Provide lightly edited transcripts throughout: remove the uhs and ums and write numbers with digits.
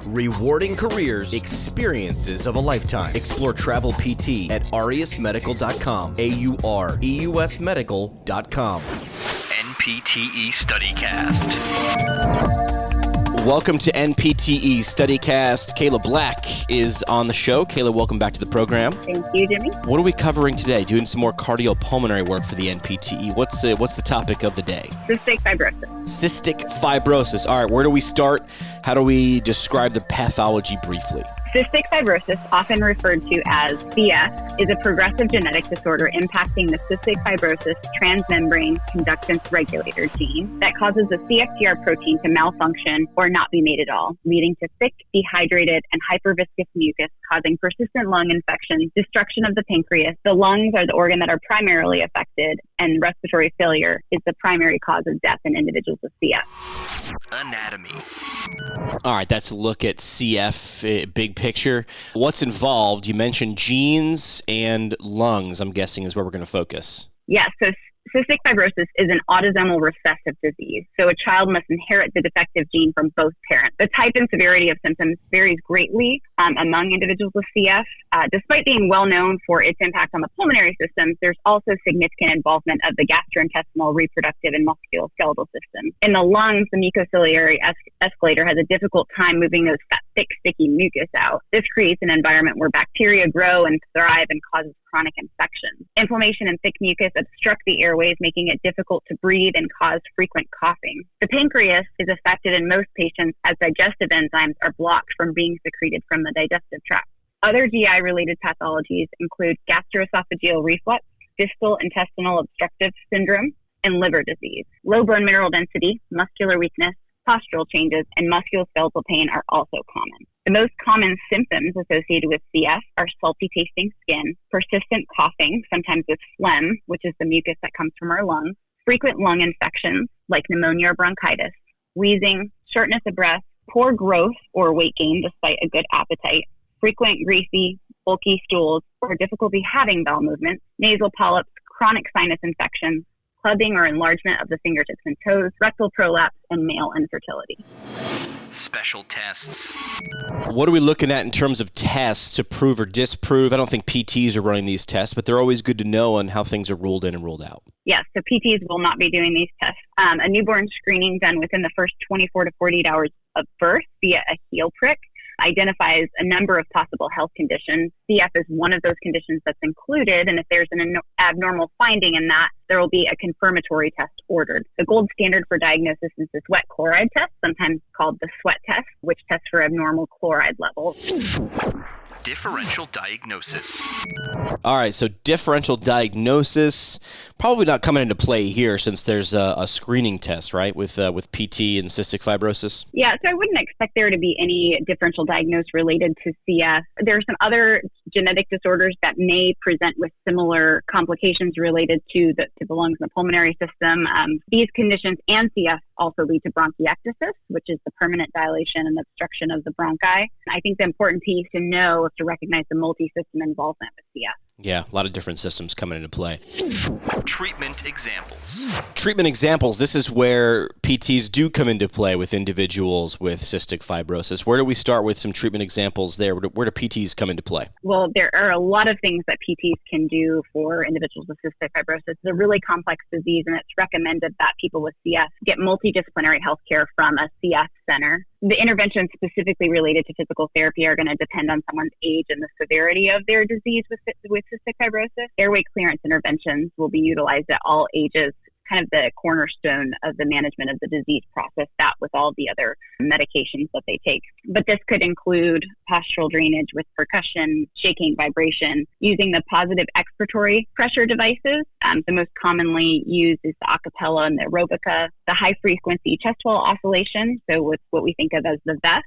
Rewarding careers, experiences of a lifetime. Explore travel PT at aureusmedical.com. AUREUSmedical.com. NPTE StudyCast. Welcome to NPTE StudyCast. Kayla Black is on the show. Kayla, welcome back to the program. Thank you, Jimmy. What are we covering today? Doing some more cardiopulmonary work for the NPTE. What's the topic of the day? Cystic fibrosis. Cystic fibrosis. All right, where do we start? How do we describe the pathology briefly? Cystic fibrosis, often referred to as CF, is a progressive genetic disorder impacting the cystic fibrosis transmembrane conductance regulator gene that causes the CFTR protein to malfunction or not be made at all, leading to thick, dehydrated, and hyperviscous mucus, causing persistent lung infection, destruction of the pancreas. The lungs are the organ that are primarily affected, and respiratory failure is the primary cause of death in individuals with CF. Anatomy. All right, that's a look at CF, big picture. What's involved? You mentioned genes and lungs, I'm guessing, is where we're going to focus. Yeah, so cystic fibrosis is an autosomal recessive disease. So a child must inherit the defective gene from both parents. The type and severity of symptoms varies greatly among individuals with CF. Despite being well known for its impact on the pulmonary systems, there's also significant involvement of the gastrointestinal, reproductive, and musculoskeletal systems. In the lungs, the mucociliary escalator has a difficult time moving those thick, sticky mucus out. This creates an environment where bacteria grow and thrive and causes chronic infections. Inflammation and thick mucus obstruct the airways, making it difficult to breathe and cause frequent coughing. The pancreas is affected in most patients as digestive enzymes are blocked from being secreted from the digestive tract. Other GI-related pathologies include gastroesophageal reflux, distal intestinal obstructive syndrome, and liver disease. Low bone mineral density, muscular weakness, postural changes, and musculoskeletal pain are also common. The most common symptoms associated with CF are salty tasting skin, persistent coughing, sometimes with phlegm, which is the mucus that comes from our lungs, frequent lung infections like pneumonia or bronchitis, wheezing, shortness of breath, poor growth or weight gain despite a good appetite, frequent greasy, bulky stools, or difficulty having bowel movements, nasal polyps, chronic sinus infections, clubbing or enlargement of the fingertips and toes, rectal prolapse, and male infertility. Special tests. What are we looking at in terms of tests to prove or disprove? I don't think PTs are running these tests, but they're always good to know on how things are ruled in and ruled out. Yes, so PTs will not be doing these tests. A newborn screening done within the first 24 to 48 hours of birth via a heel prick identifies a number of possible health conditions. CF is one of those conditions that's included, and if there's an abnormal finding in that, there will be a confirmatory test ordered. The gold standard for diagnosis is the sweat chloride test, sometimes called the sweat test, which tests for abnormal chloride levels. Differential diagnosis. All right, so differential diagnosis, probably not coming into play here since there's a screening test, right, with PT and cystic fibrosis? Yeah, so I wouldn't expect there to be any differential diagnosis related to CF. There are some other genetic disorders that may present with similar complications related to the lungs and the pulmonary system. These conditions and CF also lead to bronchiectasis, which is the permanent dilation and obstruction of the bronchi. I think the important piece to know is to recognize the multi-system involvement with CF. Yeah, a lot of different systems coming into play. Treatment examples. Treatment examples. This is where PTs do come into play with individuals with cystic fibrosis. Where do we start with some treatment examples there? Where do PTs come into play? Well, there are a lot of things that PTs can do for individuals with cystic fibrosis. It's a really complex disease, and it's recommended that people with CF get multidisciplinary health care from a CF center. The interventions specifically related to physical therapy are going to depend on someone's age and the severity of their disease with cystic fibrosis. Airway clearance interventions will be utilized at all ages, kind of the cornerstone of the management of the disease process, that with all the other medications that they take. But this could include postural drainage with percussion, shaking, vibration, using the positive expiratory pressure devices. The most commonly used is the acapella and the aerobica, the high-frequency chest wall oscillation, so with what we think of as the vest,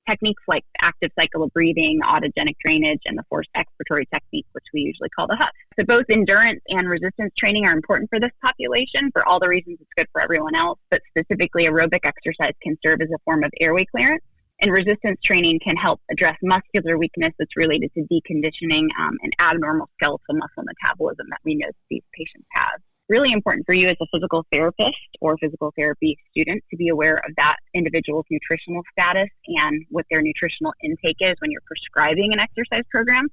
techniques like active cycle of breathing, autogenic drainage, and the forced expiratory technique, which we usually call the HUF. So both endurance and resistance training are important for this population for all the reasons it's good for everyone else, but specifically aerobic exercise can serve as a form of airway clearance. And resistance training can help address muscular weakness that's related to deconditioning and abnormal skeletal muscle metabolism that we know these patients have. really important for you as a physical therapist or physical therapy student to be aware of that individual's nutritional status and what their nutritional intake is when you're prescribing an exercise program.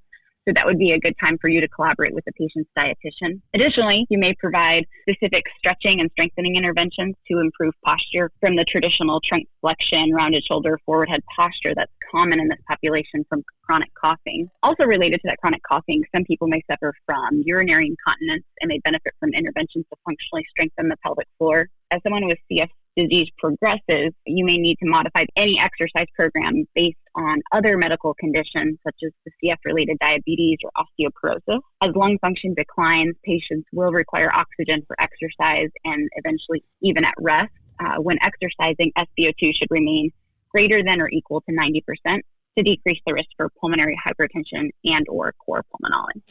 So that would be a good time for you to collaborate with the patient's dietitian. Additionally, you may provide specific stretching and strengthening interventions to improve posture from the traditional trunk flexion, rounded shoulder, forward head posture that's common in this population from chronic coughing. Also related to that chronic coughing, some people may suffer from urinary incontinence and may benefit from interventions to functionally strengthen the pelvic floor. As someone with CF disease progresses, you may need to modify any exercise program based on other medical conditions such as the CF-related diabetes or osteoporosis. As lung function declines, patients will require oxygen for exercise and eventually even at rest. When exercising, SpO2 should remain greater than or equal to 90% to decrease the risk for pulmonary hypertension and or core pulmonale.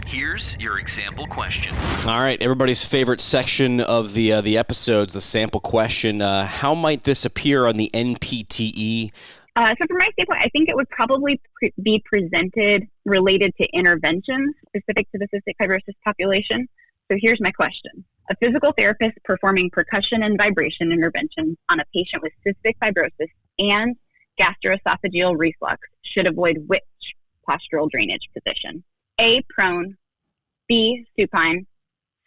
Here's your example question. All right, everybody's favorite section of the episodes, the sample question. How might this appear on the NPTE? So from my standpoint, I think it would probably be presented related to interventions specific to the cystic fibrosis population. So here's my question. A physical therapist performing percussion and vibration interventions on a patient with cystic fibrosis and gastroesophageal reflux should avoid which postural drainage position? A, prone, B, supine,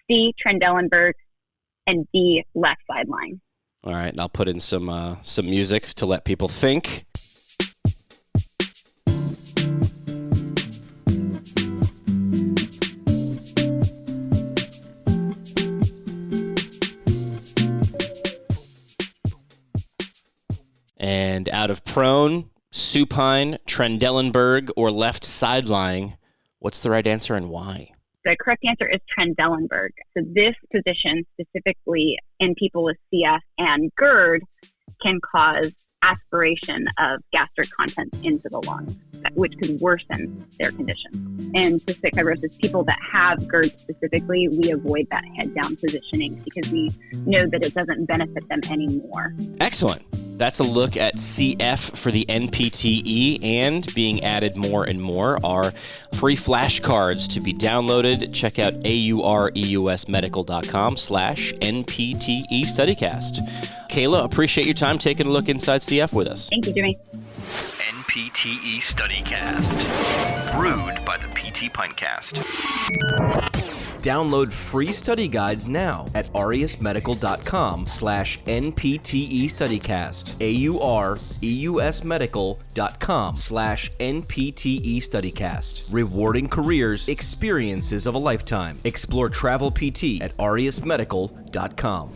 C, Trendelenburg, and D, left sideline. All right, and I'll put in some music to let people think. And out of prone, supine, Trendelenburg, or left sideline, what's the right answer and why? The correct answer is Trendelenburg. So this position, specifically in people with CF and GERD, can cause aspiration of gastric contents into the lungs, which could worsen their condition. In cystic fibrosis, people that have GERD specifically, we avoid that head-down positioning because we know that it doesn't benefit them anymore. Excellent. That's a look at CF for the NPTE, and being added more and more are free flashcards to be downloaded. Check out aureusmedical.com/NPTE StudyCast. Kayla, appreciate your time taking a look inside CF with us. Thank you, Jimmy. NPTE StudyCast. Brewed by the PT Pintcast. Download free study guides now at aureusmedical.com/NPTE StudyCast. aureusmedical.com/NPTE StudyCast. Rewarding careers, experiences of a lifetime. Explore travel PT at aureusmedical.com.